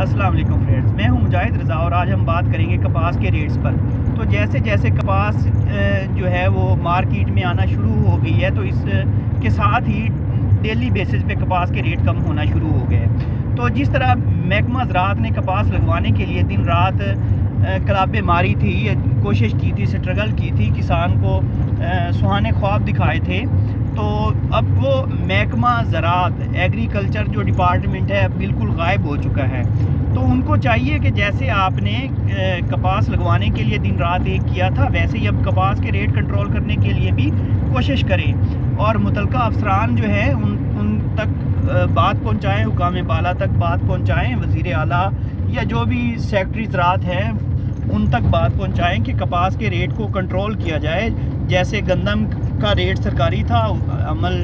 अस्सलाम वालेकुम फ्रेंड्स, मैं हूं मुजाहिद रज़ा और आज हम बात करेंगे कपास के रेट्स पर। तो जैसे जैसे कपास जो है वो मार्केट में आना शुरू हो गई है, तो इसके साथ ही डेली बेसिस पे कपास के रेट कम होना शुरू हो गए हैं। तो जिस तरह महकमा ज़राअत ने कपास लगवाने के लिए दिन रात कलाबे मारी थी, कोशिश की थी, स्ट्रगल की थी, किसान को सुहाने ख्वाब दिखाए थे, तो अब वो महकमा ज़राअत एग्रीकल्चर जो डिपार्टमेंट है अब बिल्कुल गायब हो चुका है। तो उनको चाहिए कि जैसे आपने कपास लगवाने के लिए दिन रात एक किया था, वैसे ही अब कपास के रेट कंट्रोल करने के लिए भी कोशिश करें और मुतलका अफसरान जो हैं उन तक बात पहुँचाएँ, हुकाम बाला तक बात पहुँचाएँ, वज़ीर आला या जो भी सेक्रेटरी ज़राअत हैं उन तक बात पहुँचाएँ कि कपास के रेट को कंट्रोल किया जाए। जैसे गंदम का रेट सरकारी था, अमल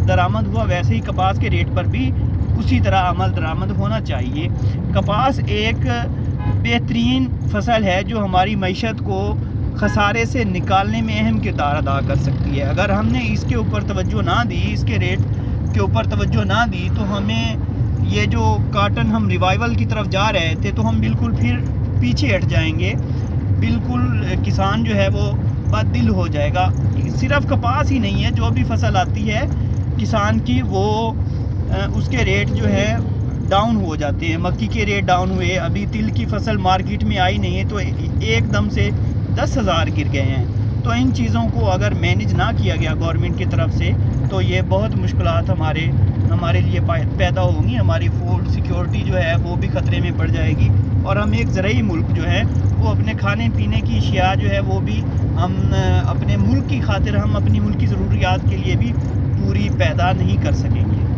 दरामद हुआ, वैसे ही कपास के रेट पर भी उसी तरह अमल दरामद होना चाहिए। कपास एक बेहतरीन फसल है जो हमारी मईशत को खसारे से निकालने में अहम किरदार अदा कर सकती है। अगर हमने इसके ऊपर तवज्जो ना दी, इसके रेट के ऊपर तवज्जो ना दी, तो हमें ये जो काटन हम रिवाइवल की तरफ जा रहे थे, तो हम बिल्कुल फिर पीछे हट जाएंगे। बिल्कुल किसान जो है वो बददिल हो जाएगा। सिर्फ कपास ही नहीं है, जो भी फसल आती है किसान की, वो उसके रेट जो है डाउन हो जाते हैं। मक्की के रेट डाउन हुए, अभी तिल की फसल मार्केट में आई नहीं है तो एकदम से 10,000 गिर गए हैं। तो इन चीज़ों को अगर मैनेज ना किया गया गवर्नमेंट की तरफ से, तो ये बहुत मुश्किलात हमारे लिए पैदा होंगी। हमारी फूड सिक्योरिटी जो है वो भी ख़तरे में पड़ जाएगी और हम एक ज़रूरी मुल्क जो है वो अपने खाने पीने की अशिया जो है वो भी हम अपने मुल्क की खातिर, हम अपनी मुल्क की ज़रूरियात के लिए भी पूरी पैदा नहीं कर सकेंगे।